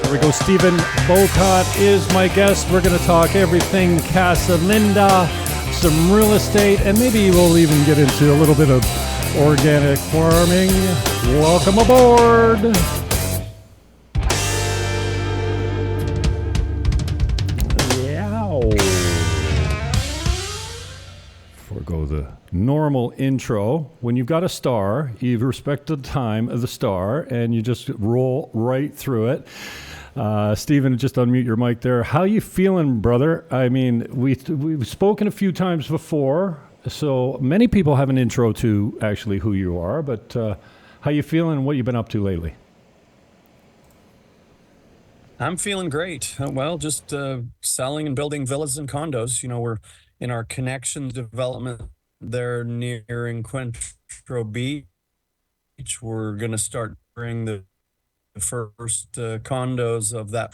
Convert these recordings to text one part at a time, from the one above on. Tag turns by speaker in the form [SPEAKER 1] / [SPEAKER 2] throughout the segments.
[SPEAKER 1] There we go. Stephen Bowcutt is my guest. We're going to talk everything Casa Linda, some real estate, and maybe we'll even get into a little bit of organic farming. Welcome aboard. Forego the normal intro. When you've got a star, you respect the time of the star, and you just roll right through it. Stephen, just unmute your mic there. How you feeling, brother? I mean, we've spoken a few times before, so many people have an intro to actually who you are, but how you feeling and what you've been up to lately?
[SPEAKER 2] I'm feeling great. Well, just selling and building villas and condos. You know, we're in our connection development there near Encuentro Beach. We're going to start bringing the first condos of that.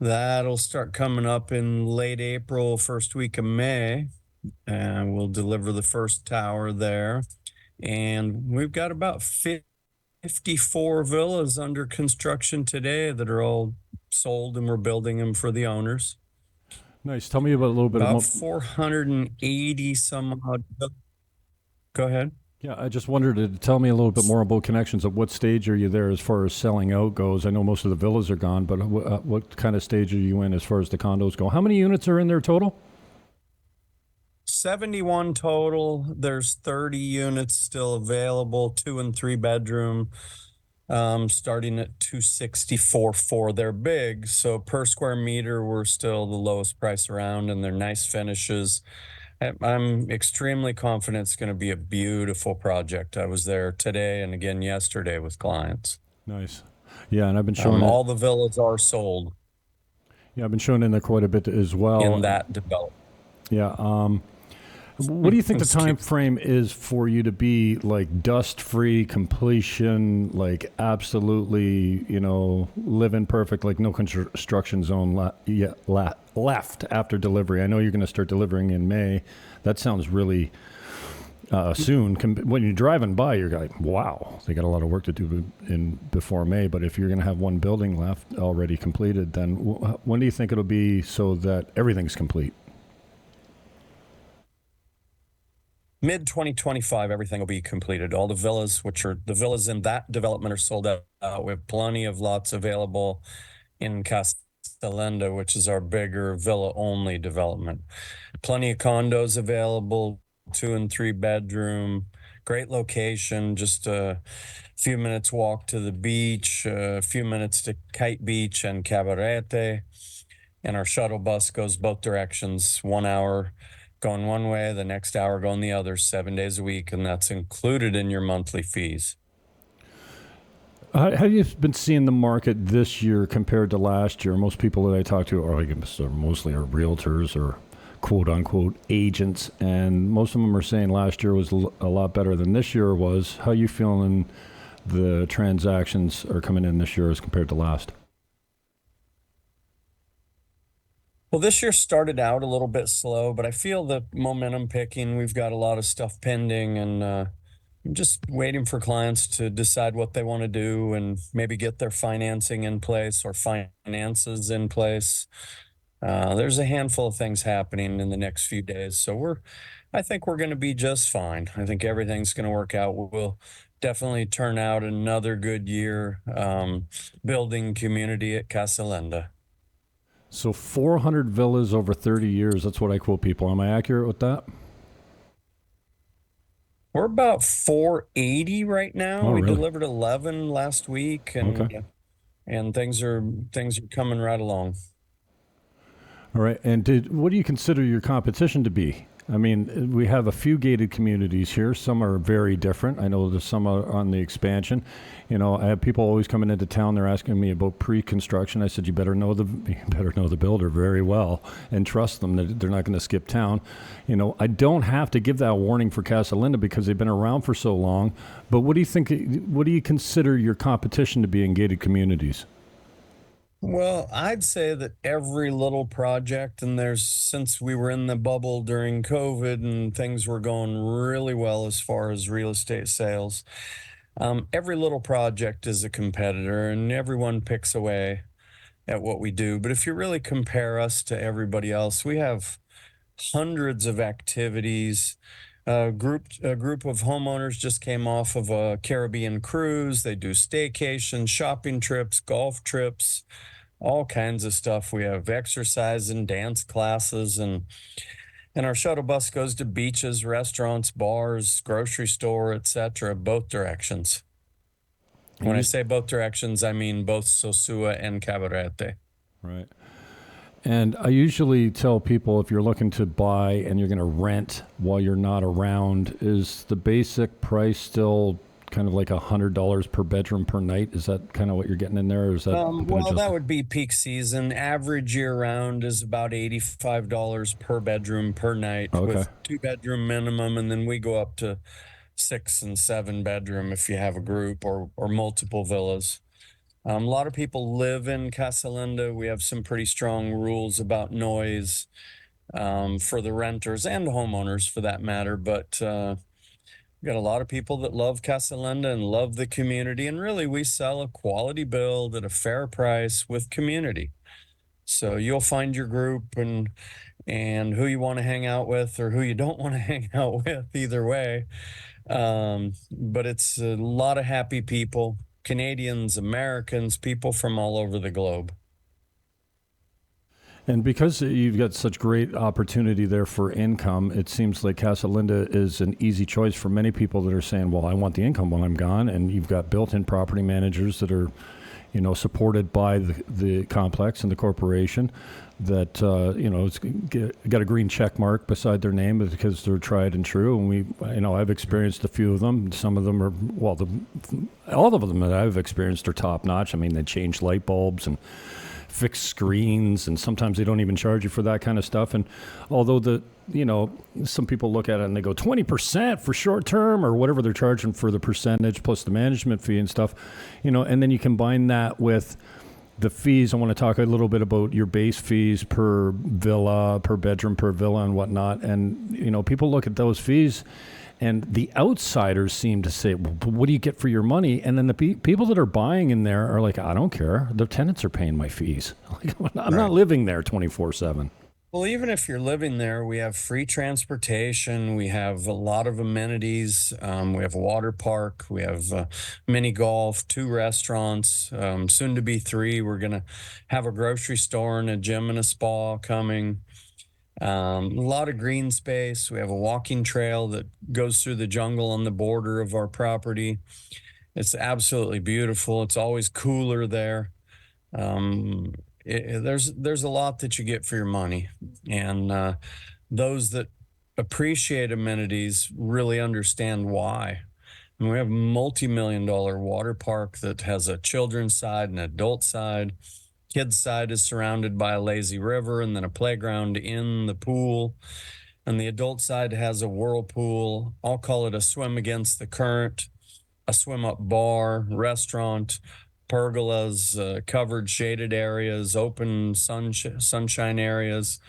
[SPEAKER 2] That'll start coming up in late April, first week of May, and we'll deliver the first tower there. And we've got about 54 villas under construction today that are all sold, and we're building them for the owners.
[SPEAKER 1] Nice. Tell me about a little bit
[SPEAKER 2] about 480 some odd. Go ahead.
[SPEAKER 1] Yeah, I just wondered to tell me a little bit more about connections. At what stage are you there as far as selling out goes? I know most of the villas are gone, but what kind of stage are you in as far as the condos go? How many units are in there total?
[SPEAKER 2] 71 total. There's 30 units still available, 2 and 3 bedroom, starting at $264 for they're big. So per square meter, we're still the lowest price around, and they're nice finishes. I'm extremely confident it's going to be a beautiful project. I was there today and again yesterday with clients.
[SPEAKER 1] Nice. Yeah, and I've been showing
[SPEAKER 2] all the villas are sold.
[SPEAKER 1] Yeah, I've been showing in there quite a bit as well.
[SPEAKER 2] In that development.
[SPEAKER 1] Yeah. What do you think the time frame is for you to be like dust-free completion, like absolutely, living perfect, like no construction zone left after delivery? I know you're going to start delivering in May. That sounds really soon. When you're driving by, you're like, wow, they got a lot of work to do before May. But if you're going to have one building left already completed, then when do you think it'll be so that everything's complete?
[SPEAKER 2] Mid-2025, everything will be completed. All the villas, which are the villas in that development, are sold out. We have plenty of lots available in Casa Linda, which is our bigger villa-only development. Plenty of condos available, 2 and 3 bedroom, great location, just a few minutes walk to the beach, a few minutes to Kite Beach and Cabarete. And our shuttle bus goes both directions, 1 hour going one way, the next hour going the other, 7 days a week, and that's included in your monthly fees.
[SPEAKER 1] How have you been seeing the market this year compared to last year? Most people that I talk to are mostly realtors or quote-unquote agents, and most of them are saying last year was a lot better than this year was. How are you feeling the transactions are coming in this year as compared to last?
[SPEAKER 2] Well, this year started out a little bit slow, but I feel the momentum picking. We've got a lot of stuff pending, and I'm just waiting for clients to decide what they want to do and maybe get their financing in place or finances in place. There's a handful of things happening in the next few days, so I think we're going to be just fine. I think everything's going to work out. We'll definitely turn out another good year building community at Casa Linda.
[SPEAKER 1] So 400 villas over 30 years, that's what I quote people. Am I accurate with that?
[SPEAKER 2] We're about 480 right now.
[SPEAKER 1] Oh,
[SPEAKER 2] we
[SPEAKER 1] really?
[SPEAKER 2] delivered 11 last week, and
[SPEAKER 1] okay.
[SPEAKER 2] And things are coming right along.
[SPEAKER 1] All right. And what do you consider your competition to be? I mean, we have a few gated communities here. Some are very different. I know there's some are on the expansion. I have people always coming into town. They're asking me about pre-construction. I said, you better know the builder very well and trust them that they're not going to skip town. I don't have to give that warning for Casa Linda because they've been around for so long. But what do you think? What do you consider your competition to be in gated communities?
[SPEAKER 2] Well, I'd say that every little project, and since we were in the bubble during COVID and things were going really well as far as real estate sales, every little project is a competitor and everyone picks away. at what we do. But if you really compare us to everybody else, we have hundreds of activities. A group of homeowners just came off of a Caribbean cruise. They do staycations, shopping trips, golf trips, all kinds of stuff. We have exercise and dance classes, and our shuttle bus goes to beaches, restaurants, bars, grocery store, etc., both directions. When I say both directions, I mean both Sosua and Cabarete.
[SPEAKER 1] Right. And I usually tell people, if you're looking to buy and you're going to rent while you're not around, is the basic price still kind of like $100 per bedroom per night? Is that kind of what you're getting in there? Or is that
[SPEAKER 2] well, that would be peak season. Average year round is about $85 per bedroom per night, with 2-bedroom minimum, and then we go up to 6 and 7 bedroom if you have a group or multiple villas. A lot of people live in Casa Linda. We have some pretty strong rules about noise for the renters and homeowners for that matter. But we've got a lot of people that love Casa Linda and love the community. And really, we sell a quality build at a fair price with community. So you'll find your group and who you want to hang out with or who you don't want to hang out with, either way. But it's a lot of happy people. Canadians, Americans, people from all over the globe.
[SPEAKER 1] And because you've got such great opportunity there for income, it seems like Casa Linda is an easy choice for many people that are saying, well, I want the income when I'm gone. And you've got built-in property managers that are, supported by the complex and the corporation that, it's got a green check mark beside their name because they're tried and true. And I've experienced a few of them. Some of them are, all of them that I've experienced are top notch. I mean, they change light bulbs and fix screens, and sometimes they don't even charge you for that kind of stuff. And although some people look at it and they go 20% for short term or whatever they're charging for the percentage plus the management fee and stuff, and then you combine that with the fees. I want to talk a little bit about your base fees per villa, per bedroom, per villa and whatnot. And, people look at those fees and the outsiders seem to say, well, what do you get for your money? And then the people that are buying in there are like, I don't care. The tenants are paying my fees. I'm not living there 24/7.
[SPEAKER 2] Well, even if you're living there, we have free transportation. We have a lot of amenities. We have a water park. We have mini golf, 2 restaurants, soon to be 3. We're going to have a grocery store and a gym and a spa coming. A lot of green space. We have a walking trail that goes through the jungle on the border of our property. It's absolutely beautiful. It's always cooler there. There's a lot that you get for your money, and those that appreciate amenities really understand why. And we have a multi-million-dollar water park that has a children's side and adult side. Kids side is surrounded by a lazy river and then a playground in the pool. And the adult side has a whirlpool. I'll call it a swim against the current, a swim up bar, restaurant, pergolas, covered shaded areas, open sunshine areas.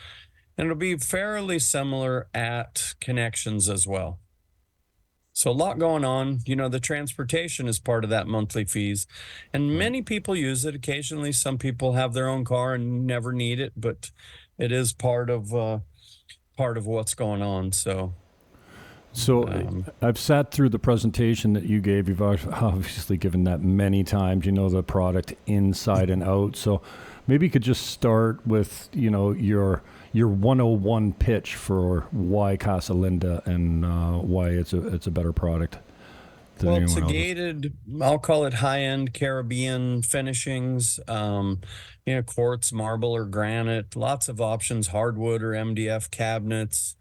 [SPEAKER 2] And it'll be fairly similar at Connections as well. So a lot going on. The transportation is part of that monthly fees, and many people use it. Occasionally, some people have their own car and never need it, but it is part of what's going on. So
[SPEAKER 1] I've sat through the presentation that you gave. You've obviously given that many times. You know the product inside and out. So maybe you could just start with your 101 pitch for why Casa Linda and why it's a better product than anyone
[SPEAKER 2] it's a
[SPEAKER 1] else's.
[SPEAKER 2] gated, I'll call it high-end Caribbean finishings, quartz, marble, or granite. Lots of options, hardwood or MDF cabinets.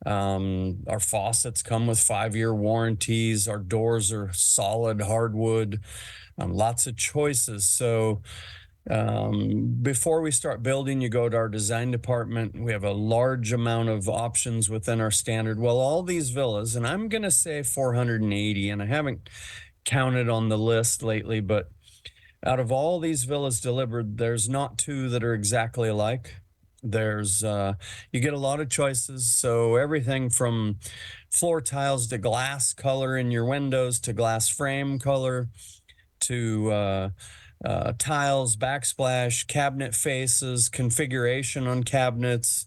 [SPEAKER 2] Our faucets come with 5-year warranties. Our doors are solid hardwood. Lots of choices. So before we start building, you go to our design department. We have a large amount of options within our standard. Well, all these villas, and I'm going to say 480, and I haven't counted on the list lately, but out of all these villas delivered, there's not 2 that are exactly alike. There's you get a lot of choices. So everything from floor tiles to glass color in your windows to glass frame color to tiles, backsplash, cabinet faces, configuration on cabinets.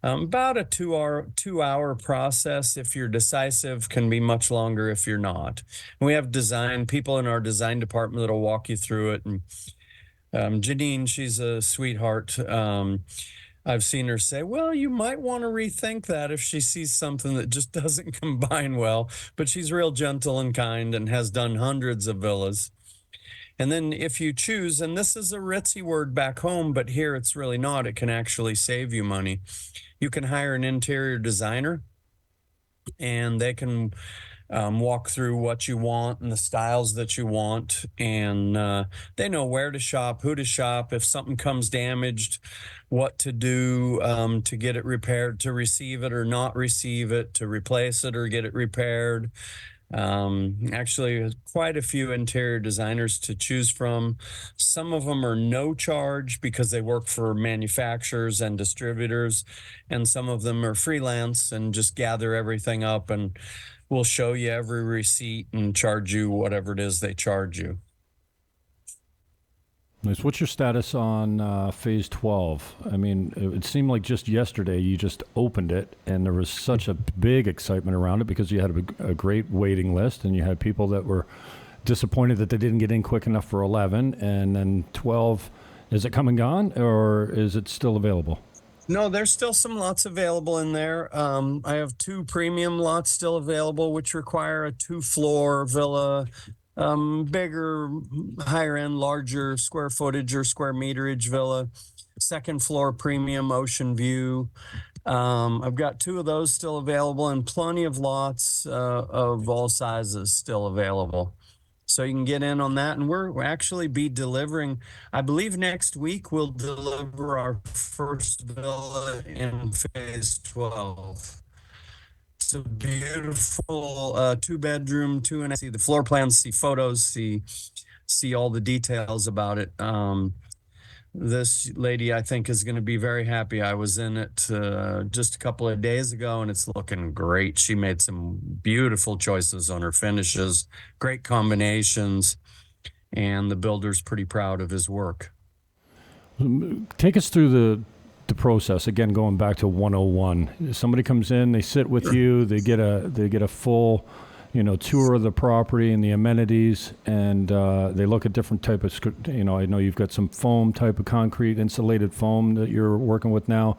[SPEAKER 2] About a two hour process. If you're decisive, can be much longer if you're not. And we have design people in our design department that'll walk you through it. And Janine, she's a sweetheart. I've seen her say, well, you might want to rethink that if she sees something that just doesn't combine well. But she's real gentle and kind and has done hundreds of villas. And then if you choose, and this is a ritzy word back home, but here it's really not, it can actually save you money. You can hire an interior designer and they can walk through what you want and the styles that you want. And they know where to shop, who to shop, if something comes damaged, what to do to get it repaired, to receive it or not receive it, to replace it or get it repaired. Actually, quite a few interior designers to choose from. Some of them are no charge because they work for manufacturers and distributors, and some of them are freelance and just gather everything up and will show you every receipt and charge you whatever it is they charge you.
[SPEAKER 1] Nice. What's your status on phase 12? I mean, it seemed like just yesterday you just opened it, and there was such a big excitement around it because you had a great waiting list, and you had people that were disappointed that they didn't get in quick enough for 11, and then 12. Is it come and gone, or is it still available?
[SPEAKER 2] No, there's still some lots available in there. I have 2 premium lots still available, which require a 2-floor villa. Bigger, higher end, larger square footage or square meterage villa, 2nd floor premium ocean view. I've got 2 of those still available and plenty of lots of all sizes still available. So you can get in on that. And we'll actually be delivering, I believe next week we'll deliver our first villa in phase 12. It's a beautiful 2-bedroom, 2.5. See the floor plans, see photos, see all the details about it. This lady, I think, is going to be very happy. I was in it just a couple of days ago, and it's looking great. She made some beautiful choices on her finishes, great combinations, and the builder's pretty proud of his work.
[SPEAKER 1] Take us through the process again, going back to 101. Somebody comes in, they sit with you, they get a full tour of the property and the amenities, and they look at different type of I know you've got some foam type of concrete, insulated foam that you're working with now,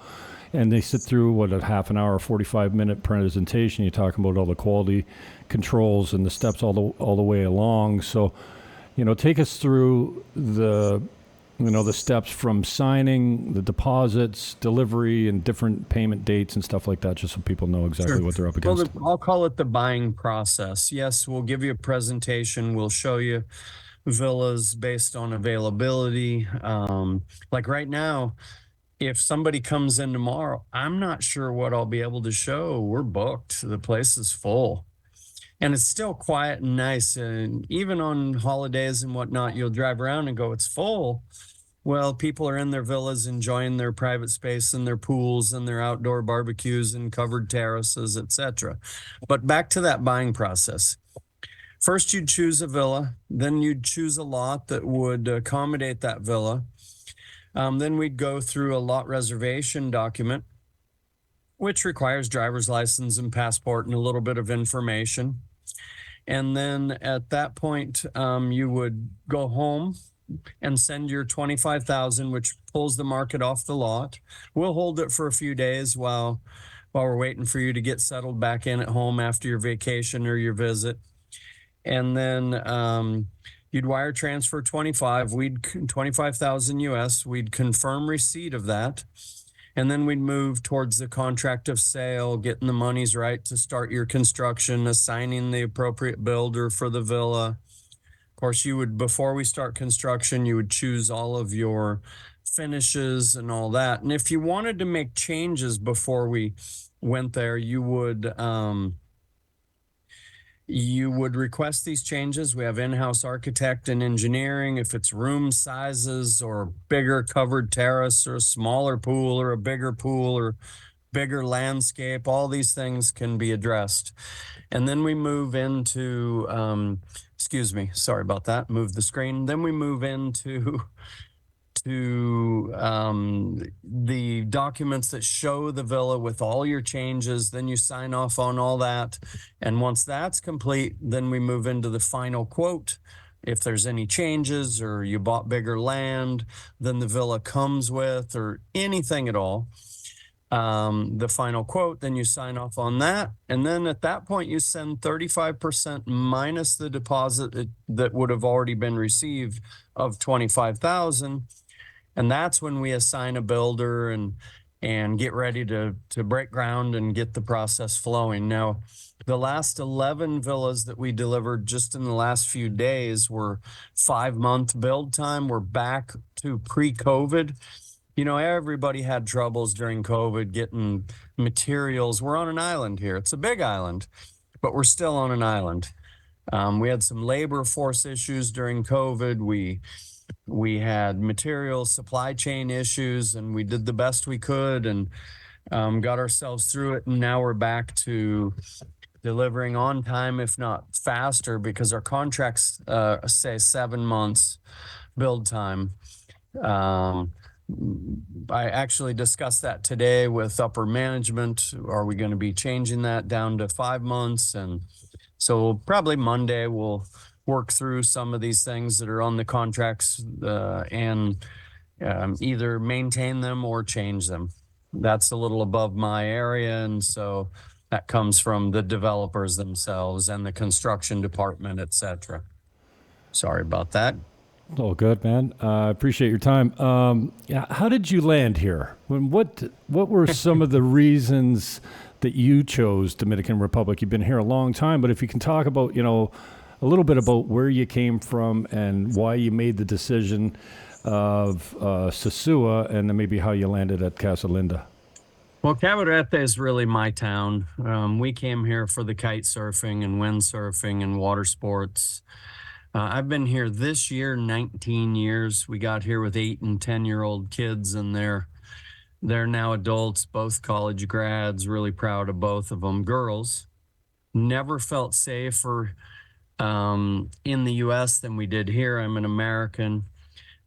[SPEAKER 1] and they sit through a half an hour, 45-minute presentation. You're talking about all the quality controls and the steps all the way along. So take us through the steps from signing, the deposits, delivery, and different payment dates and stuff like that, just so people know exactly what they're up against.
[SPEAKER 2] Well, I'll call it the buying process. Yes, we'll give you a presentation. We'll show you villas based on availability. Like right now, if somebody comes in tomorrow, I'm not sure what I'll be able to show. We're booked. The place is full. And it's still quiet and nice. And even on holidays and whatnot, you'll drive around and go, it's full. Well, people are in their villas enjoying their private space and their pools and their outdoor barbecues and covered terraces, etc. But back to that buying process. First, you'd choose a villa. Then you'd choose a lot that would accommodate that villa. Then we'd go through a lot reservation document, which requires driver's license and passport and a little bit of information. And then at that point, you would go home and send your $25,000, which pulls the market off the lot. We'll hold it for a few days while we're waiting for you to get settled back in at home after your vacation or your visit. And then you'd wire transfer 25,000 US. We'd confirm receipt of that. And then we'd move towards the contract of sale, getting the monies right to start your construction, assigning the appropriate builder for the villa. Of course, before we start construction, you would choose all of your finishes and all that. And if you wanted to make changes before we went there, you would request these changes. We have in-house architect and engineering. If it's room sizes or bigger covered terrace or a smaller pool or a bigger pool or bigger landscape, all these things can be addressed. And then we move into, excuse me, sorry about that, move the screen. Then we move into the documents that show the villa with all your changes. Then you sign off on all that. And once that's complete, then we move into the final quote. If there's any changes or you bought bigger land than the villa comes with or anything at all, the final quote, then you sign off on that. And then at that point, you send 35% minus the deposit that would have already been received of 25,000. And that's when we assign a builder and get ready to break ground and get the process flowing. Now, the last 11 villas that we delivered just in the last few days were 5-month build time. We're back to pre-COVID. You know, everybody had troubles during COVID getting materials. We're on an island here. It's a big island, but we're still on an island. We had some labor force issues during COVID. We had material supply chain issues, and we did the best we could and got ourselves through it. And now we're back to delivering on time, if not faster, because our contracts say 7 months build time. I actually discussed that today with upper management. Are we going to be changing that down to 5 months? And so probably Monday we'll work through some of these things that are on the contracts and either maintain them or change them. That's a little above my area. And so that comes from the developers themselves and the construction department, et cetera. Sorry about that.
[SPEAKER 1] Oh, good, man. I appreciate your time. Yeah, how did you land here? What were some of the reasons that you chose Dominican Republic? You've been here a long time, but if you can talk about, you know, a little bit about where you came from and why you made the decision of Sosua, and then maybe how you landed at Casa Linda.
[SPEAKER 2] Well, Cabarete is really my town. We came here for the kite surfing and windsurfing and water sports. I've been here this year 19 years. We got here with 8 and 10-year-old kids, and they're now adults, both college grads. Really proud of both of them. Girls. Never felt safer in the U.S. than we did here. I'm an American.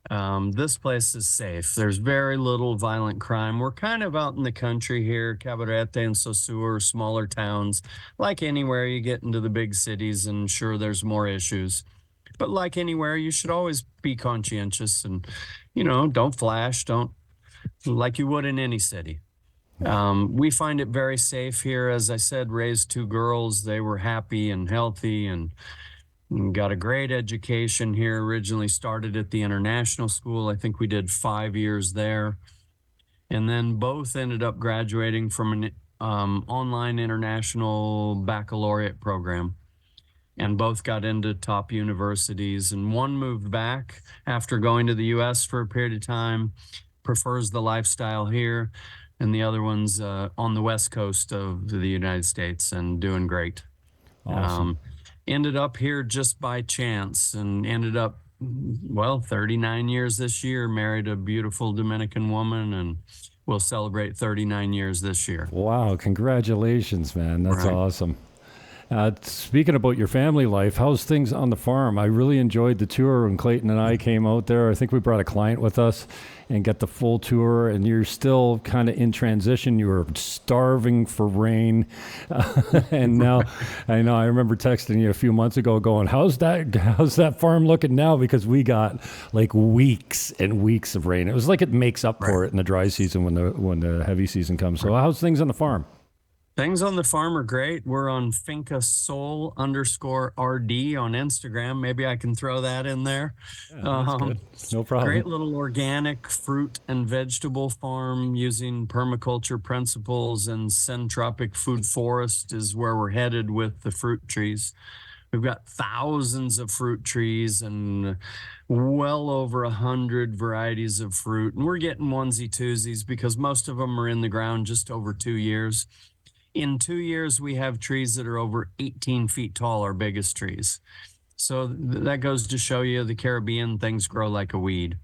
[SPEAKER 2] This place is safe. There's very little violent crime. We're kind of out in the country here. Cabarete and Sosua are smaller towns. Like anywhere, you get into the big cities, and sure, there's more issues. But like anywhere, you should always be conscientious and, you know, don't flash, don't like you would in any city. We find it very safe here. As I said, raised 2 girls. They were happy and healthy and got a great education here. Originally started at the international school. I think we did 5 years there. And then both ended up graduating from an online international baccalaureate program. And both got into top universities, and one moved back after going to the U.S. for a period of time, prefers the lifestyle here, and the other one's on the West Coast of the United States and doing great.
[SPEAKER 1] Awesome.
[SPEAKER 2] Ended up here just by chance and ended up, well, 39 years this year, married a beautiful Dominican woman, and we'll celebrate 39 years this year.
[SPEAKER 1] Wow, congratulations, man. That's
[SPEAKER 2] Right.
[SPEAKER 1] awesome. Speaking about your family life, how's things on the farm? I really enjoyed the tour when Clayton and I came out there. I think we brought a client with us and got the full tour, and you're still kind of in transition. You were starving for rain. And now I remember texting you a few months ago going, how's that farm looking now? Because we got like weeks and weeks of rain. It was like it makes up for it in the dry season when the heavy season comes. So how's things on the farm?
[SPEAKER 2] Things on the farm are great. We're on Finca Soul _RD on Instagram. Maybe I can throw that in there.
[SPEAKER 1] Yeah, that's good. No problem.
[SPEAKER 2] Great little organic fruit and vegetable farm using permaculture principles, and centropic food forest is where we're headed with the fruit trees. We've got thousands of fruit trees and well over 100 varieties of fruit. And we're getting onesie twosies because most of them are in the ground just over 2 years. In 2 years, we have trees that are over 18 feet tall, our biggest trees. So that goes to show you the Caribbean, things grow like a weed.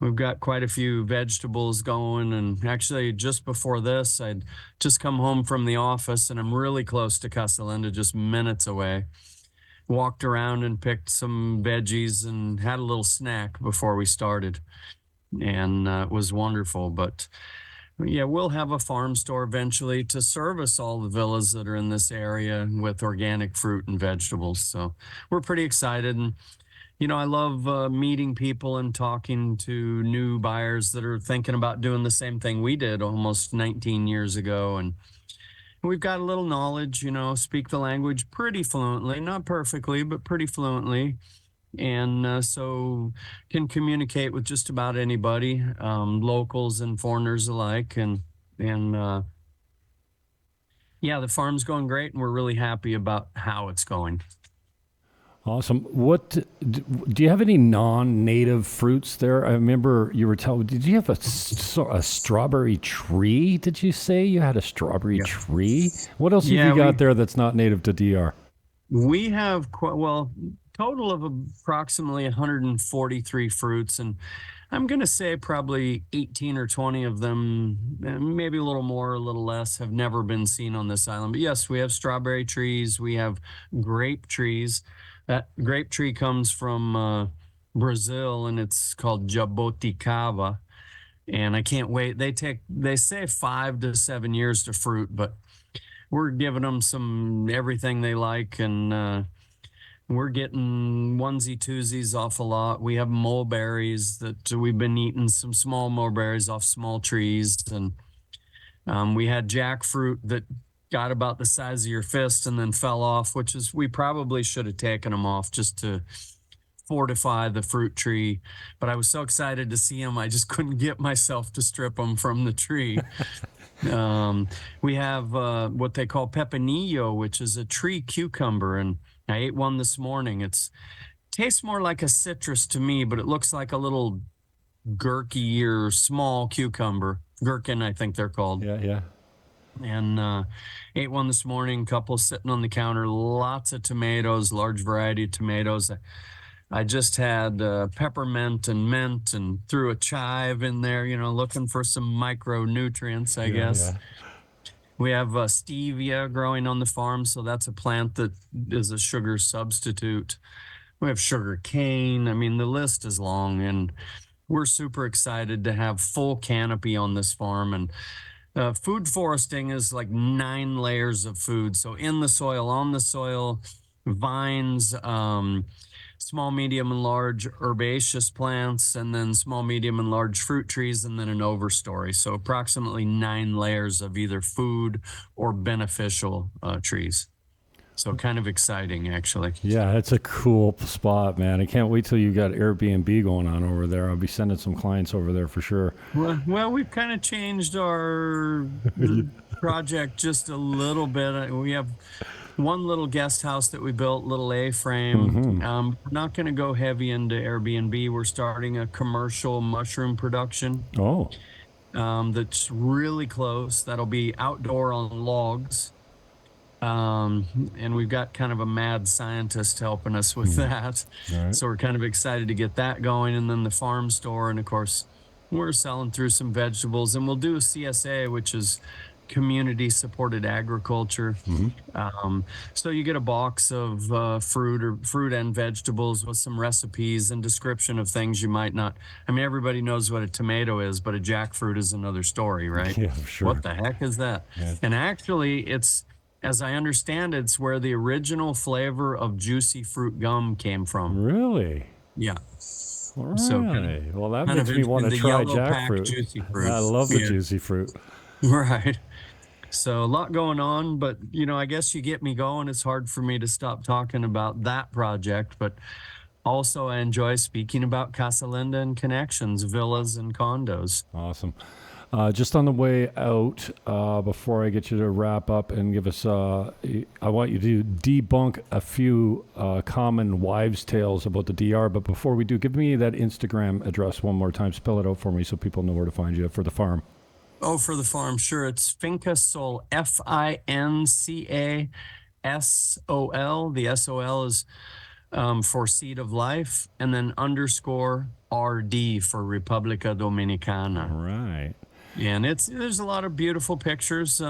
[SPEAKER 2] We've got quite a few vegetables going. And actually, just before this, I'd just come home from the office, and I'm really close to Casa Linda, just minutes away. Walked around and picked some veggies and had a little snack before we started. And it was wonderful. But yeah, we'll have a farm store eventually to service all the villas that are in this area with organic fruit and vegetables. So we're pretty excited. And I love meeting people and talking to new buyers that are thinking about doing the same thing we did almost 19 years ago. And we've got a little knowledge, speak the language pretty fluently, not perfectly, but pretty fluently. And so can communicate with just about anybody, locals and foreigners alike. And yeah, the farm's going great, and we're really happy about how it's going.
[SPEAKER 1] Awesome. What do you have any non-native fruits there? I remember you were telling. Did you have a strawberry tree? Did you say you had a strawberry tree? What else have you got there that's not native to DR?
[SPEAKER 2] We have total of approximately 143 fruits, and I'm going to say probably 18 or 20 of them, maybe a little more, a little less, have never been seen on this island. But yes, we have strawberry trees. We have grape trees. That grape tree comes from Brazil, and it's called jaboticaba. And I can't wait. They say 5 to 7 years to fruit, but we're giving them everything they like, and we're getting onesie twosies off a lot. We have mulberries that we've been eating, some small mulberries off small trees, and we had jackfruit that got about the size of your fist and then fell off, we probably should have taken them off just to fortify the fruit tree. But I was so excited to see them, I just couldn't get myself to strip them from the tree. We have what they call pepinillo, which is a tree cucumber, and I ate one this morning. It tastes more like a citrus to me, but it looks like a little gherky or small cucumber. Gherkin, I think they're called.
[SPEAKER 1] Yeah.
[SPEAKER 2] And ate one this morning, couple sitting on the counter, lots of tomatoes, large variety of tomatoes. I just had peppermint and mint and threw a chive in there, looking for some micronutrients, I guess.
[SPEAKER 1] Yeah.
[SPEAKER 2] We have stevia growing on the farm, so that's a plant that is a sugar substitute. We have sugar cane. I mean, the list is long, and we're super excited to have full canopy on this farm. And food foresting is like 9 layers of food. So in the soil, on the soil, vines, small, medium, and large herbaceous plants, and then small, medium, and large fruit trees, and then an overstory. So approximately 9 layers of either food or beneficial trees. So kind of exciting, actually.
[SPEAKER 1] Yeah, it's a cool spot, man. I can't wait till you got Airbnb going on over there. I'll be sending some clients over there for sure.
[SPEAKER 2] Well, we've kind of changed our project just a little bit. We have one little guest house that we built, little A-frame. We're not going to go heavy into Airbnb. We're starting a commercial mushroom production.
[SPEAKER 1] Oh.
[SPEAKER 2] That's really close. That'll be outdoor on logs. And we've got kind of a mad scientist helping us with that.
[SPEAKER 1] Right.
[SPEAKER 2] So we're kind of excited to get that going. And then the farm store. And of course, we're selling through some vegetables, and we'll do a CSA, which is community supported agriculture. So you get a box of fruit and vegetables with some recipes and description of things you might not. I mean, everybody knows what a tomato is, but a jackfruit is another story, right?
[SPEAKER 1] Yeah, sure.
[SPEAKER 2] What the heck is that? Yeah. And actually, as I understand, it's where the original flavor of juicy fruit gum came from.
[SPEAKER 1] Really?
[SPEAKER 2] Yeah.
[SPEAKER 1] All right. So well, that makes me want to try jackfruit.
[SPEAKER 2] Juicy fruit.
[SPEAKER 1] I love the juicy fruit.
[SPEAKER 2] Right. So a lot going on, but I guess you get me going. It's hard for me to stop talking about that project, but also I enjoy speaking about Casa Linda and connections, villas and condos.
[SPEAKER 1] Awesome. Just on the way out, before I get you to wrap up and give us, I want you to debunk a few common wives' tales about the DR. But before we do, give me that Instagram address one more time. Spell it out for me so people know where to find you for the farm.
[SPEAKER 2] Oh, for the farm, sure. It's Finca Sol, Fincasol. The SOL is for Seed of Life, and then underscore RD for Republica Dominicana.
[SPEAKER 1] All right.
[SPEAKER 2] And there's a lot of beautiful pictures.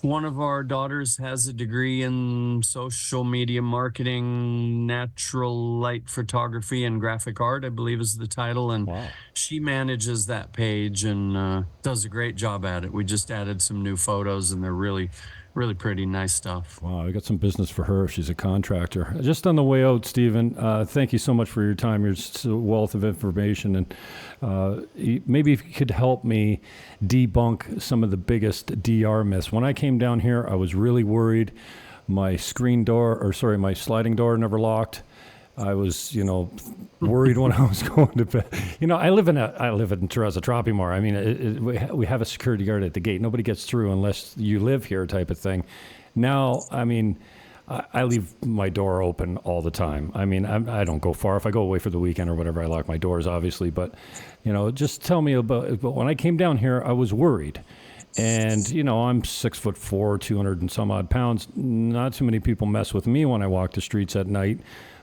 [SPEAKER 2] One of our daughters has a degree in social media marketing, natural light photography, and graphic art, I believe is the title. And
[SPEAKER 1] Wow.
[SPEAKER 2] she manages that page and does a great job at it. We just added some new photos, and they're really, really pretty, nice stuff.
[SPEAKER 1] Wow, I got some business for her if she's a contractor. Just on the way out, Stephen, thank you so much for your time. You're just a wealth of information, and maybe if you could help me debunk some of the biggest DR myths. When I came down here, I was really worried. My sliding door never locked. I was, worried when I was going to bed. I live in Teresa Tropimar. I mean, we have a security guard at the gate. Nobody gets through unless you live here, type of thing. Now, I mean, I leave my door open all the time. I mean, I don't go far. If I go away for the weekend or whatever, I lock my doors, obviously. But, just tell me about. But when I came down here, I was worried. And, I'm 6'4", 200 and some odd pounds. Not too many people mess with me when I walk the streets at night.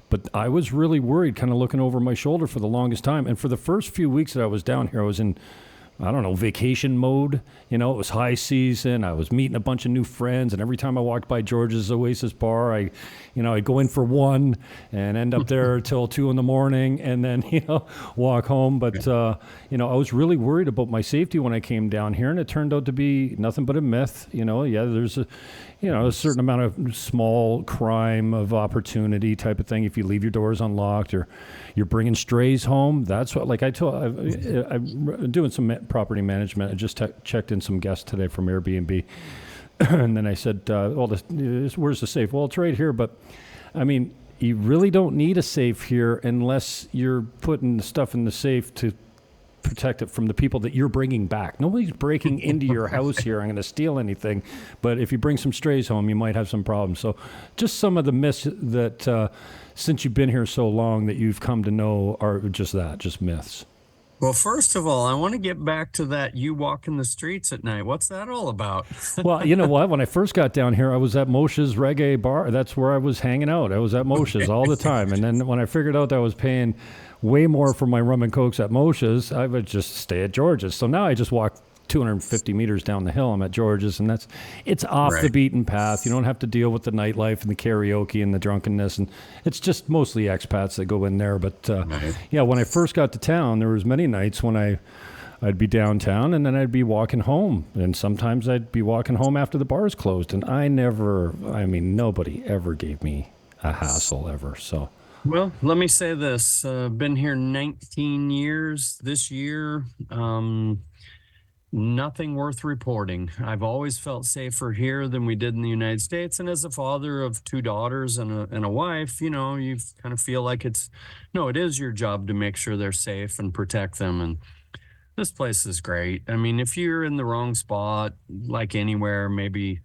[SPEAKER 1] But I was really worried, kind of looking over my shoulder for the longest time. And for the first few weeks that I was down here, I was in, vacation mode. It was high season. I was meeting a bunch of new friends. And every time I walked by George's Oasis Bar, I'd go in for one and end up there till 2 a.m. and then, walk home. But, I was really worried about my safety when I came down here. And it turned out to be nothing but a myth. There's a certain amount of small crime of opportunity type of thing. If you leave your doors unlocked or you're bringing strays home, that's what, I'm doing some property management. I just checked in some guests today from Airbnb. And then I said, where's the safe? Well, it's right here. But I mean, you really don't need a safe here unless you're putting the stuff in the safe to protect it from the people that you're bringing back. Nobody's breaking into your house here. I'm going to steal anything. But if you bring some strays home, you might have some problems. So just some of the myths that since you've been here so long that you've come to know are just myths.
[SPEAKER 2] Well, first of all, I want to get back to that you walking the streets at night. What's that all about?
[SPEAKER 1] Well, you know what? When I first got down here, I was at Moshe's Reggae Bar. That's where I was hanging out. I was at Moshe's all the time. And then when I figured out that I was paying way more for my rum and cokes at Moshe's, I would just stay at George's. So now I just walk 250 meters down the hill. I'm at George's, and it's off the beaten path. You don't have to deal with the nightlife and the karaoke and the drunkenness, and it's just mostly expats that go in there. But when I first got to town, there was many nights when I'd be downtown, and then I'd be walking home, and sometimes I'd be walking home after the bars closed, and nobody ever gave me a hassle ever. So.
[SPEAKER 2] Well, let me say this. Been here 19 years this year. Nothing worth reporting. I've always felt safer here than we did in the United States. And as a father of 2 daughters and a wife, you kind of feel like it is your job to make sure they're safe and protect them. And this place is great. I mean, if you're in the wrong spot, like anywhere, maybe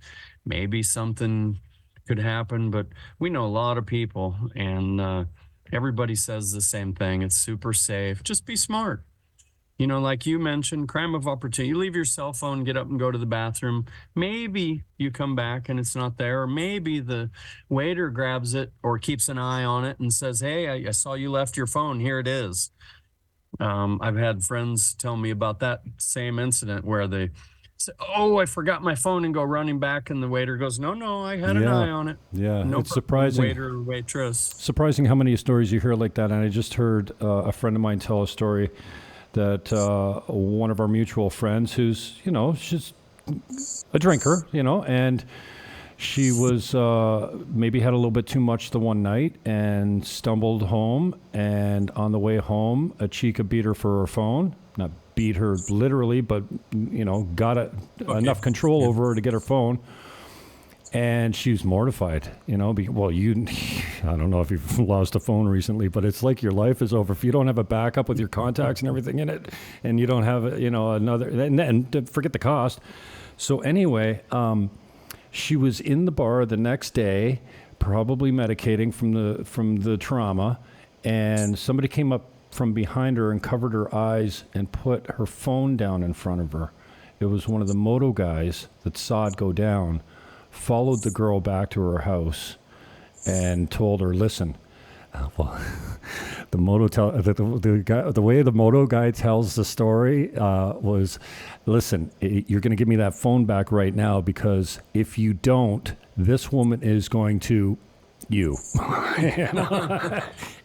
[SPEAKER 2] something could happen, but we know a lot of people, and everybody says the same thing. It's super safe. Just be smart. Like you mentioned, crime of opportunity. You leave your cell phone, get up and go to the bathroom. Maybe you come back and it's not there. Or maybe the waiter grabs it or keeps an eye on it and says, hey, I saw you left your phone. Here it is. I've had friends tell me about that same incident where they say, oh, I forgot my phone, and go running back. And the waiter goes, no, I had an eye on it.
[SPEAKER 1] Yeah,
[SPEAKER 2] no
[SPEAKER 1] it's surprising.
[SPEAKER 2] Waiter or waitress.
[SPEAKER 1] Surprising how many stories you hear like that. And I just heard a friend of mine tell a story that one of our mutual friends who's, she's a drinker, and she was maybe had a little bit too much the one night and stumbled home. And on the way home, a chica beat her for her phone. Not beat her literally, but, got enough control over her to get her phone. And she was mortified, I don't know if you've lost a phone recently, but it's like your life is over. If you don't have a backup with your contacts and everything in it, and you don't have, another, and forget the cost. So anyway, she was in the bar the next day, probably medicating from the trauma, and somebody came up from behind her and covered her eyes and put her phone down in front of her. It was one of the moto guys that saw it go down, followed the girl back to her house and told her, listen, Well, the way the moto guy tells the story was, listen, you're going to give me that phone back right now, because if you don't, this woman is going to you.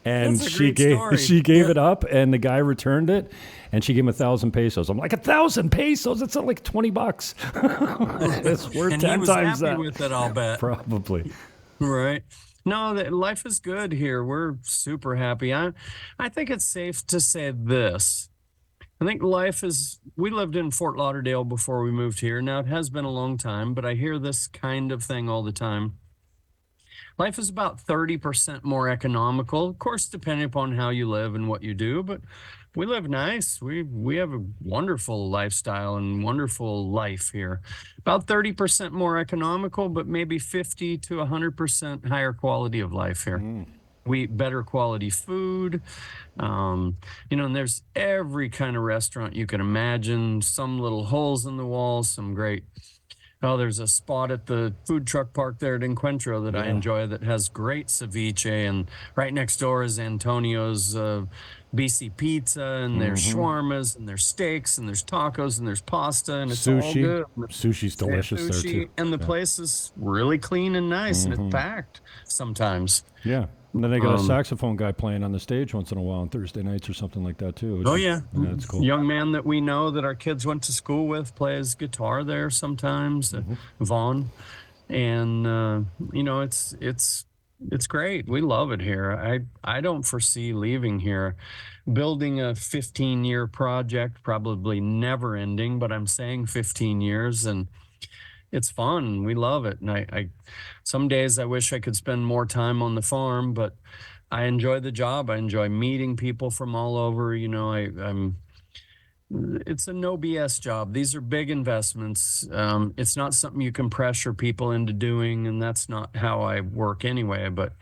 [SPEAKER 1] And she gave it up, and the guy returned it, and she gave him 1,000 pesos. I'm like, 1,000 pesos? It's like $20. It's worth
[SPEAKER 2] and
[SPEAKER 1] 10
[SPEAKER 2] he was
[SPEAKER 1] times
[SPEAKER 2] happy
[SPEAKER 1] that.
[SPEAKER 2] with it, I'll bet.
[SPEAKER 1] Probably.
[SPEAKER 2] Right. No, life is good here. We're super happy. I think it's safe to say this. I think we lived in Fort Lauderdale before we moved here. Now, it has been a long time, but I hear this kind of thing all the time. Life is about 30% more economical, of course, depending upon how you live and what you do, but we live nice. We have a wonderful lifestyle and wonderful life here. About 30% more economical, but maybe 50 to 100% higher quality of life here. We eat better quality food, and there's every kind of restaurant you can imagine, some little holes in the wall, some great. Oh, there's a spot at the food truck park there at Encuentro that I enjoy that has great ceviche, and right next door is Antonio's BC Pizza, and there's shawarmas, and there's steaks, and there's tacos, and there's pasta, and it's all good.
[SPEAKER 1] Sushi's delicious there too.
[SPEAKER 2] And the place is really clean and nice, and it's packed sometimes.
[SPEAKER 1] Yeah. And then they got a saxophone guy playing on the stage once in a while on Thursday nights or something like that too. That's cool.
[SPEAKER 2] Young man that we know that our kids went to school with plays guitar there sometimes, Vaughn, and it's great. We love it here. I don't foresee leaving here. Building a 15-year project, probably never ending, but I'm saying 15 years, and it's fun. We love it. And I some days I wish I could spend more time on the farm, but I enjoy the job. I enjoy meeting people from all over. It's a no BS job. These are big investments. It's not something you can pressure people into doing, and that's not how I work anyway, but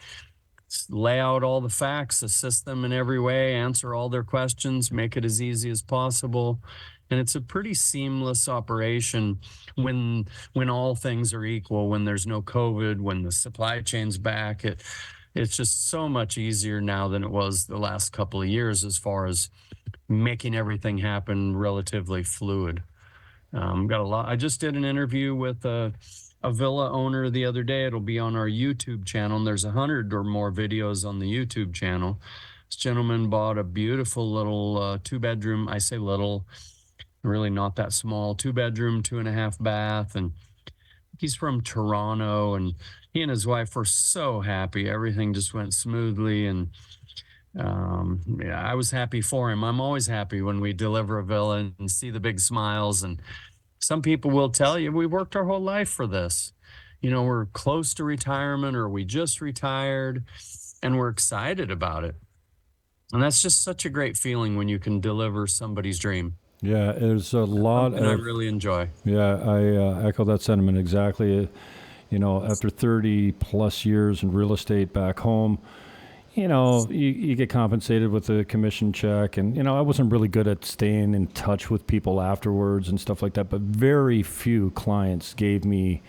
[SPEAKER 2] lay out all the facts, assist them in every way, answer all their questions, make it as easy as possible. And it's a pretty seamless operation when all things are equal, when there's no COVID, when the supply chain's back. It's just so much easier now than it was the last couple of years as far as making everything happen relatively fluid. Got a lot. I just did an interview with a villa owner the other day. It'll be on our YouTube channel, and there's 100 or more videos on the YouTube channel. This gentleman bought a beautiful little 2-bedroom. I say little, really not that small, 2-bedroom, 2.5 bath. And he's from Toronto, and he and his wife were so happy. Everything just went smoothly. And I was happy for him. I'm always happy when we deliver a villa and see the big smiles. And some people will tell you, we worked our whole life for this. We're close to retirement, or we just retired, and we're excited about it. And that's just such a great feeling when you can deliver somebody's dream.
[SPEAKER 1] Yeah, there's a lot
[SPEAKER 2] I really enjoy.
[SPEAKER 1] Yeah, I echo that sentiment exactly. After 30 plus years in real estate back home, you get compensated with a commission check, and I wasn't really good at staying in touch with people afterwards and stuff like that, but very few clients gave me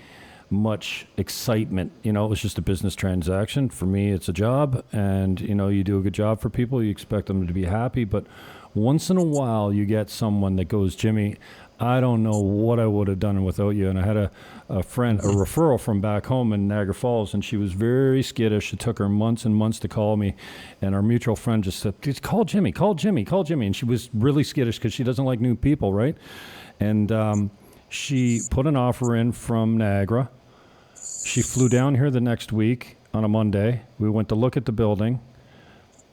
[SPEAKER 1] much excitement. It was just a business transaction. For me, it's a job, and you do a good job for people, you expect them to be happy, but once in a while you get someone that goes, Jimmy, I don't know what I would have done without you. And I had a friend, a referral from back home in Niagara Falls, and she was very skittish. It took her months and months to call me. And our mutual friend just said, call Jimmy, call Jimmy, call Jimmy. And she was really skittish because she doesn't like new people, right? And she put an offer in from Niagara. She flew down here the next week on a Monday. We went to look at the building.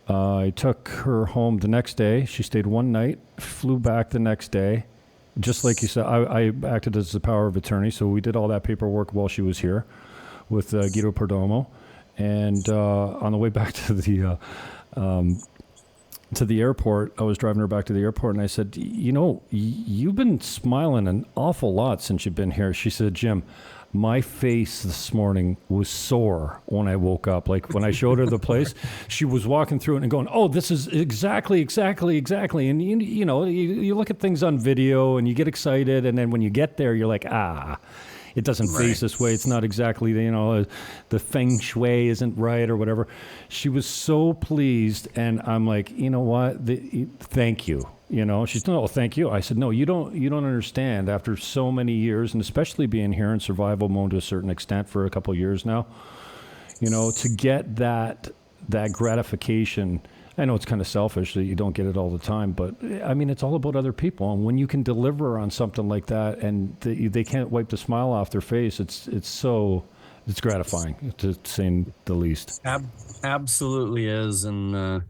[SPEAKER 1] I took her home the next day. She stayed one night, flew back the next day. Just like you said, I acted as the power of attorney, so we did all that paperwork while she was here with Guido Perdomo. And on the way back to the airport, I was driving her back to the airport, and I said, you've been smiling an awful lot since you've been here. She said, Jim, my face this morning was sore when I woke up. Like when I showed her the place, she was walking through it and going, oh, this is exactly. And you look at things on video and you get excited. And then when you get there, you're like, it doesn't face this way. It's not exactly, the feng shui isn't right or whatever. She was so pleased, and I'm like, you know what? Thank you. She's no, thank you. I said, no, you don't understand. After so many years, and especially being here in survival mode to a certain extent for a couple of years now, to get that gratification. I know it's kind of selfish that you don't get it all the time, but I mean, it's all about other people. And when you can deliver on something like that, and they can't wipe the smile off their face, it's gratifying, to say the least.
[SPEAKER 2] Absolutely is, and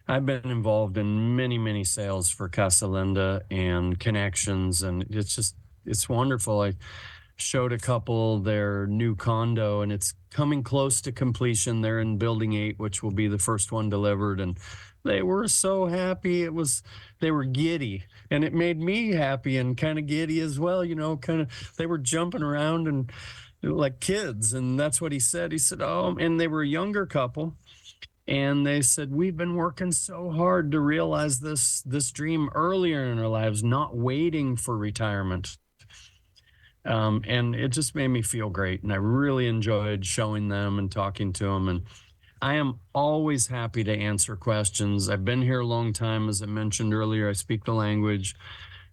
[SPEAKER 2] I've been involved in many, many sales for Casa Linda and connections, and it's wonderful. I showed a couple their new condo, and it's coming close to completion. They're in building 8, which will be the first one delivered, and they were so happy. They were giddy, and it made me happy and kind of giddy as well. They were jumping around and like kids, and that's what he said. He said, "Oh," and they were a younger couple. And they said, we've been working so hard to realize this dream earlier in our lives, not waiting for retirement. And it just made me feel great. And I really enjoyed showing them and talking to them. And I am always happy to answer questions. I've been here a long time. As I mentioned earlier, I speak the language.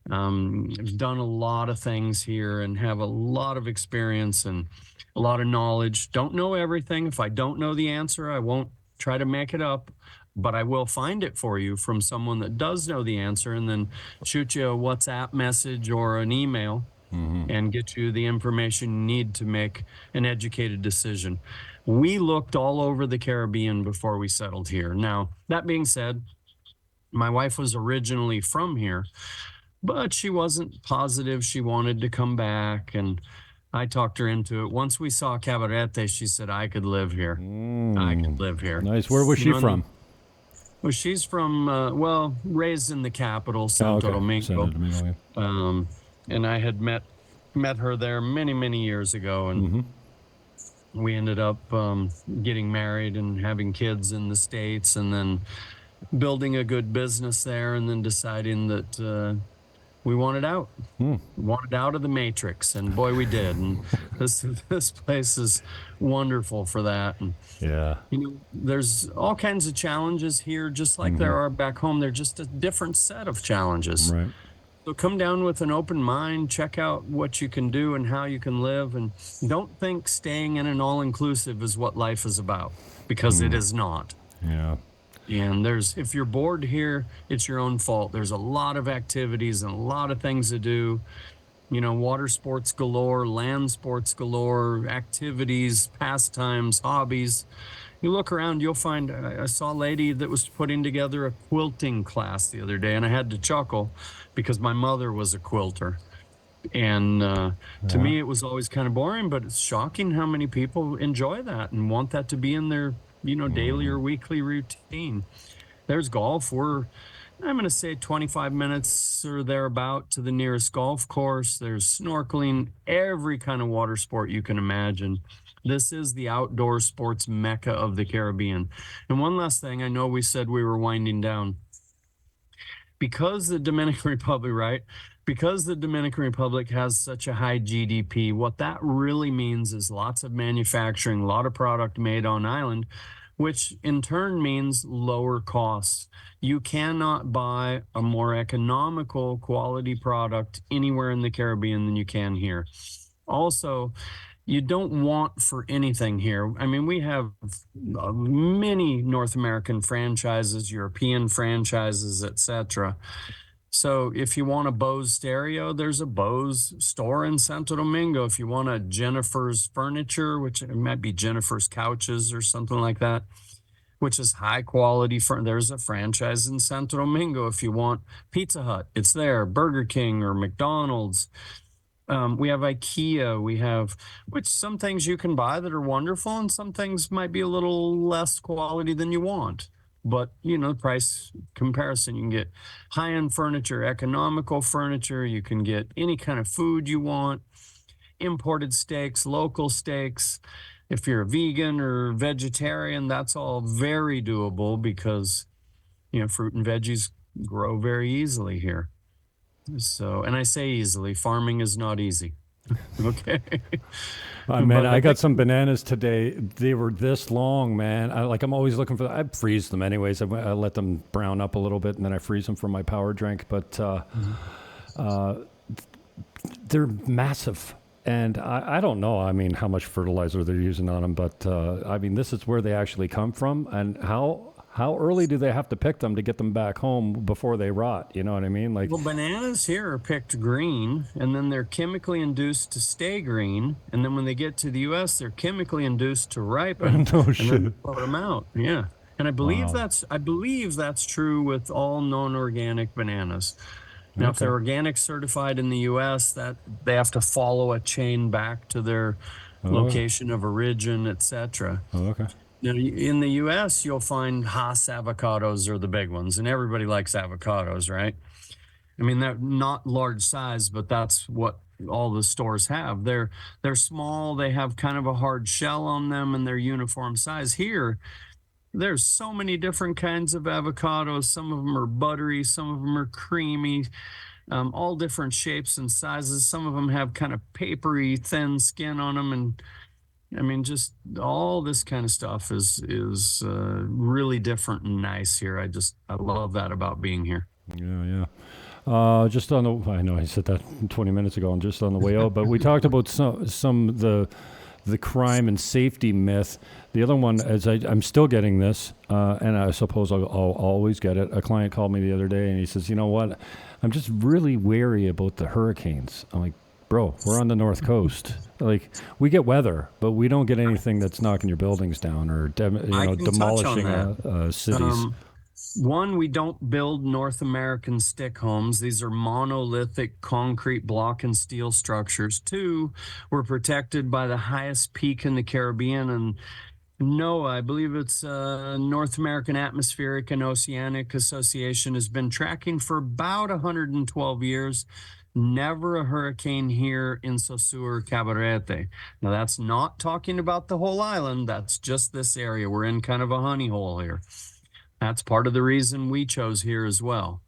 [SPEAKER 2] I've done a lot of things here and have a lot of experience and a lot of knowledge. Don't know everything. If I don't know the answer, I won't try to make it up, but I will find it for you from someone that does know the answer, and then shoot you a WhatsApp message or an email and get you the information you need to make an educated decision. We looked all over the Caribbean before we settled here. Now, that being said, my wife was originally from here, but she wasn't positive she wanted to come back, and I talked her into it. Once we saw Cabarete, she said, I could live here. I could live here.
[SPEAKER 1] Nice. Where was she from?
[SPEAKER 2] Well, she's from, raised in the capital, Santo Domingo.
[SPEAKER 1] Santo Domingo, yeah.
[SPEAKER 2] And I had met her there many, many years ago, and we ended up getting married and having kids in the States, and then building a good business there, and then deciding that we wanted out. Wanted out of the matrix, and boy, we did. And this place is wonderful for that. And
[SPEAKER 1] yeah,
[SPEAKER 2] there's all kinds of challenges here, just like there are back home. They're just a different set of challenges.
[SPEAKER 1] Right.
[SPEAKER 2] So come down with an open mind, check out what you can do and how you can live, and don't think staying in an all-inclusive is what life is about, because it is not.
[SPEAKER 1] Yeah.
[SPEAKER 2] And if you're bored here, it's your own fault. There's a lot of activities and a lot of things to do. Water sports galore, land sports galore, activities, pastimes, hobbies. You look around, you'll find, I saw a lady that was putting together a quilting class the other day, and I had to chuckle because my mother was a quilter. And to me, it was always kind of boring, but it's shocking how many people enjoy that and want that to be in their daily or weekly routine. There's golf. I'm going to say 25 minutes or thereabout to the nearest golf course. There's snorkeling, every kind of water sport you can imagine. This is the outdoor sports mecca of the Caribbean. And one last thing, I know we said we were winding down. Because the Dominican Republic has such a high GDP, what that really means is lots of manufacturing, a lot of product made on island, which in turn means lower costs. You cannot buy a more economical quality product anywhere in the Caribbean than you can here. Also, you don't want for anything here. I mean, we have many North American franchises, European franchises, etc. So if you want a Bose stereo, there's a Bose store in Santo Domingo. If you want a Jennifer's furniture, which it might be Jennifer's couches or something like that, which is high quality, there's a franchise in Santo Domingo. If you want Pizza Hut, it's there. Burger King or McDonald's. We have IKEA, which some things you can buy that are wonderful, and some things might be a little less quality than you want. But, price comparison, you can get high-end furniture, economical furniture, you can get any kind of food you want, imported steaks, local steaks. If you're a vegan or vegetarian, that's all very doable because, fruit and veggies grow very easily here. So, and I say easily, farming is not easy. Okay.
[SPEAKER 1] Man,
[SPEAKER 2] But
[SPEAKER 1] I
[SPEAKER 2] I
[SPEAKER 1] got
[SPEAKER 2] think,
[SPEAKER 1] some bananas today. They were this long, man. I'm always looking for. I freeze them anyways. I let them brown up a little bit, and then I freeze them for my power drink. But
[SPEAKER 2] Mhm.
[SPEAKER 1] uh, they're massive. And I don't know, I mean, how much fertilizer they're using on them, but I mean, this is where they actually come from. And how early do they have to pick them to get them back home before they rot? You know what I mean? Like,
[SPEAKER 2] Well, bananas here are picked green, and then they're chemically induced to stay green. And then when they get to the US, they're chemically induced to ripen,
[SPEAKER 1] no
[SPEAKER 2] and then they
[SPEAKER 1] shit.
[SPEAKER 2] put them out. Yeah. And
[SPEAKER 1] Wow.
[SPEAKER 2] I believe that's true with all non-organic bananas. Now, if
[SPEAKER 1] Okay.
[SPEAKER 2] they're organic certified in the US, that they have to follow a chain back to their
[SPEAKER 1] Oh,
[SPEAKER 2] location of origin, etc.
[SPEAKER 1] okay.
[SPEAKER 2] Now, in the US, you'll find Hass avocados are the big ones, and everybody likes avocados, right? I mean, they're not large size, but that's what all the stores have. They're small, they have kind of a hard shell on them, and they're uniform size. Here, there's so many different kinds of avocados. Some of them are buttery, some of them are creamy, all different shapes and sizes. Some of them have kind of papery, thin skin on them, and I mean, just all this kind of stuff is really different and nice here. I love that about being here.
[SPEAKER 1] Yeah, yeah. Just on the, I know I said that 20 minutes ago, and just on the way out, but we talked about some of the crime and safety myth. The other one is I'm still getting this, and I suppose I'll always get it. A client called me the other day, and he says, "You know what? I'm just really wary about the hurricanes." I'm like, "Bro, we're on the North Coast. Like, we get weather, but we don't get anything that's knocking your buildings down or
[SPEAKER 2] I can touch on
[SPEAKER 1] demolishing
[SPEAKER 2] that.
[SPEAKER 1] cities."
[SPEAKER 2] Um, One, we don't build North American stick homes. These are monolithic concrete block and steel structures. Two, we're protected by the highest peak in the Caribbean and NOAA, I believe it's North American Atmospheric and Oceanic Association, has been tracking for about 112 years. Never a hurricane here in Saussure, Cabarete. Now, that's not talking about the whole island. That's just this area. We're in kind of a honey hole here. That's part of the reason we chose here as well.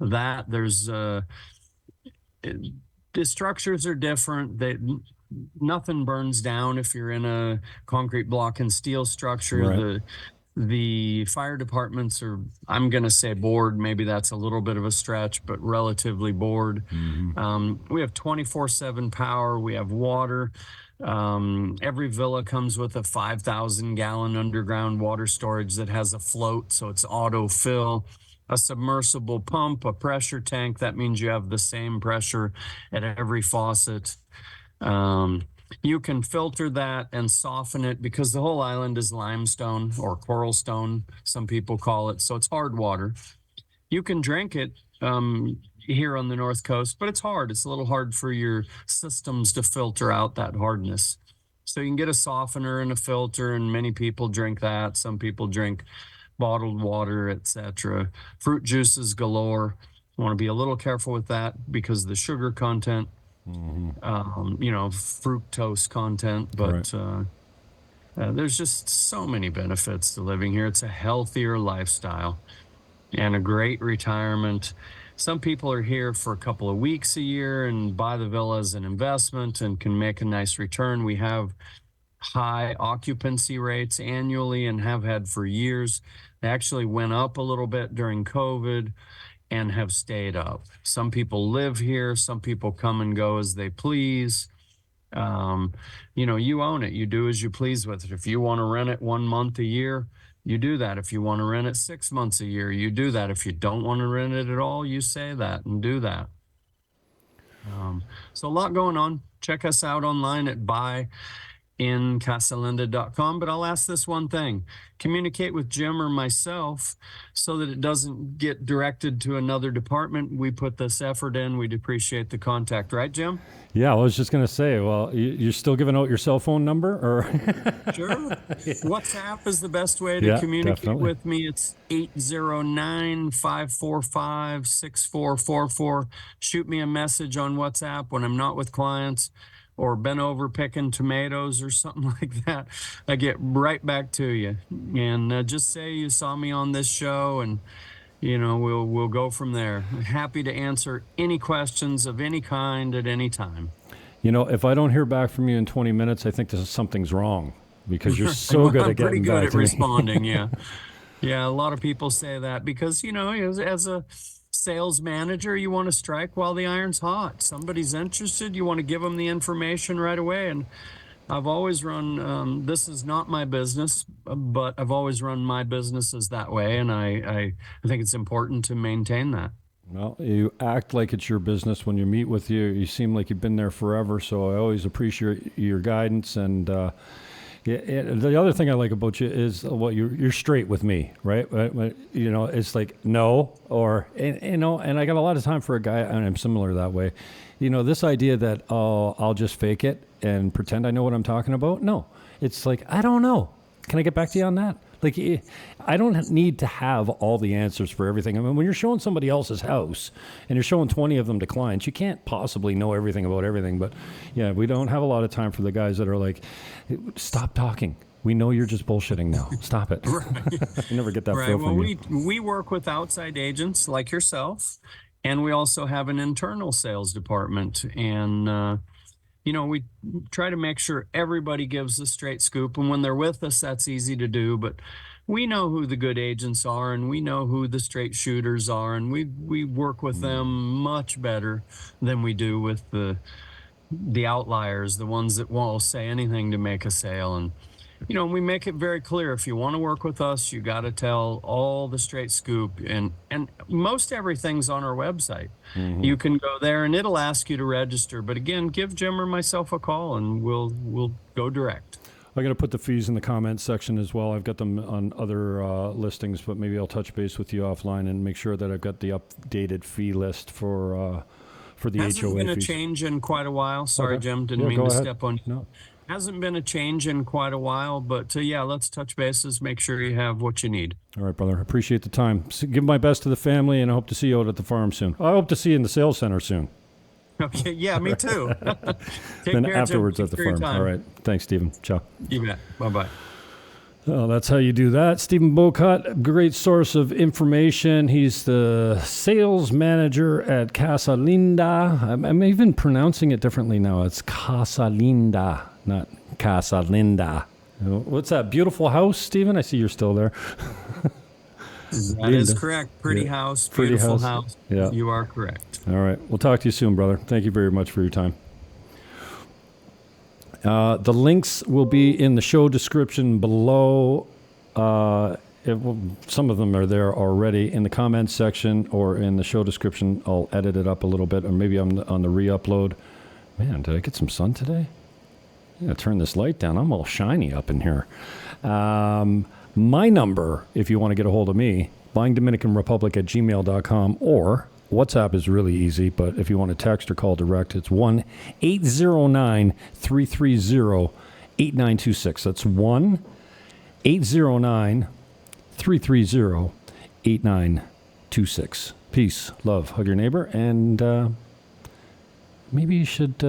[SPEAKER 2] That there's the structures are different. Nothing burns down if you're in a concrete block and steel structure.
[SPEAKER 1] Right.
[SPEAKER 2] The fire departments are, I'm going to say bored. Maybe that's a little bit of a stretch, but relatively bored.
[SPEAKER 1] Mm-hmm.
[SPEAKER 2] We have 24/7 power. We have water. Every villa comes with a 5,000 gallon underground water storage that has a float, so it's auto fill, a submersible pump, a pressure tank. That means you have the same pressure at every faucet. Um, you can filter that and soften it because the whole island is limestone or coral stone, some people call it. So it's hard water. You can drink it here on the North Coast, but it's hard. It's a little hard for your systems to filter out that hardness. So you can get a softener and a filter, and many people drink that. Some people drink bottled water, etc. Fruit juices galore. I want to be a little careful with that because of the sugar content,
[SPEAKER 1] Mm-hmm.
[SPEAKER 2] fructose content,
[SPEAKER 1] Right.
[SPEAKER 2] but there's just so many benefits to living here. It's a healthier lifestyle and a great retirement. Some people are here for a couple of weeks a year and buy the villa as an investment and can make a nice return. We have high occupancy rates annually and have had for years. They actually went up a little bit during COVID and have stayed up. Some people live here, some people come and go as they please. You own it. You do as you please with it. If you want to rent it 1 month a year, you do that. If you want to rent it 6 months a year, you do that. If you don't want to rent it at all, you say that and do that. So a lot going on. Check us out online at casalinda.com. But I'll ask this one thing: communicate with Jim or myself so that it doesn't get directed to another department. We put this effort in. We'd appreciate the contact, right, Jim?
[SPEAKER 1] Yeah, I was just gonna say. Well, you're still giving out your cell phone number, or?
[SPEAKER 2] Sure. WhatsApp is the best way to
[SPEAKER 1] Yeah,
[SPEAKER 2] communicate
[SPEAKER 1] definitely.
[SPEAKER 2] with me. It's 809-545-6444. Shoot me a message on WhatsApp when I'm not with clients or been over picking tomatoes or something like that. I get right back to you. And just say you saw me on this show, and we'll go from there. Happy to answer any questions of any kind at any time.
[SPEAKER 1] You know, if I don't hear back from you in 20 minutes, I think something's wrong because you're so good at getting back to me.
[SPEAKER 2] I'm pretty good at responding, yeah. Yeah, a lot of people say that because, you know, as a sales manager, you want to strike while the iron's hot. Somebody's interested, you want to give them the information right away. And I've always run, this is not my business, but I've always run my businesses that way. And I think it's important to maintain that.
[SPEAKER 1] Well, you act like it's your business when you meet with you. You seem like you've been there forever, so I always appreciate your guidance. And yeah, the other thing I like about you is you're straight with me, right? You know, it's like no, or you know, and I got a lot of time for a guy, and I'm similar that way. You know, this idea that I'll just fake it and pretend I know what I'm talking about. No, it's like I don't know. Can I get back to you on that? Like, I don't need to have all the answers for everything. I mean, when you're showing somebody else's house and you're showing 20 of them to clients, you can't possibly know everything about everything. But yeah, we don't have a lot of time for the guys that are like, stop talking. We know you're just bullshitting now. Stop it. Right. You never get that feel from you.
[SPEAKER 2] We work with outside agents like yourself, and we also have an internal sales department. And, you know, we try to make sure everybody gives a straight scoop. And when they're with us, that's easy to do. But we know who the good agents are, and we know who the straight shooters are. And we work with them much better than we do with the outliers, the ones that won't say anything to make a sale. And, you know, we make it very clear, if you want to work with us, you got to tell all the straight scoop. And most everything's on our website. Mm-hmm. You can go there and it'll ask you to register. But again, give Jim or myself a call and we'll go direct.
[SPEAKER 1] I'm going to put the fees in the comments section as well. I've got them on other listings, but maybe I'll touch base with you offline and make sure that I've got the updated fee list for the HOA fees.
[SPEAKER 2] Hasn't been a change in quite a while. Sorry, okay. Jim, didn't mean to step on you. No. Hasn't been a change in quite a while, but yeah, let's touch bases, make sure you have what you need.
[SPEAKER 1] All right, brother. Appreciate the time. Give my best to the family, and I hope to see you out at the farm soon. I hope to see you in the sales center soon.
[SPEAKER 2] Okay, yeah, me too.
[SPEAKER 1] Then care, afterwards at the farm. All right. Thanks, Stephen. Ciao.
[SPEAKER 2] You bet. Bye-bye.
[SPEAKER 1] Oh, that's how you do that. Stephen Bowcutt, great source of information. He's the sales manager at Casa Linda. I'm even pronouncing it differently now. It's Casa Linda, not Casa Linda. What's that beautiful house, Stephen? I see you're still there.
[SPEAKER 2] That is correct. Pretty house, beautiful house. Yeah. You are correct.
[SPEAKER 1] All right. We'll talk to you soon, brother. Thank you very much for your time. The links will be in the show description below. Some of them are there already in the comments section or in the show description. I'll edit it up a little bit, or maybe on the re-upload. Man, did I get some sun today? Yeah, turn this light down. I'm all shiny up in here. My number, if you want to get a hold of me, buyingdominicanrepublic@gmail.com, or WhatsApp is really easy, but if you want to text or call direct, it's 1-809-330-8926. That's 1-809-330-8926. Peace, love, hug your neighbor, and maybe you should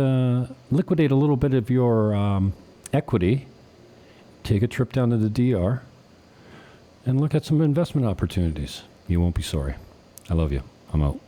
[SPEAKER 1] liquidate a little bit of your equity, take a trip down to the DR, and look at some investment opportunities. You won't be sorry. I love you. I'm out.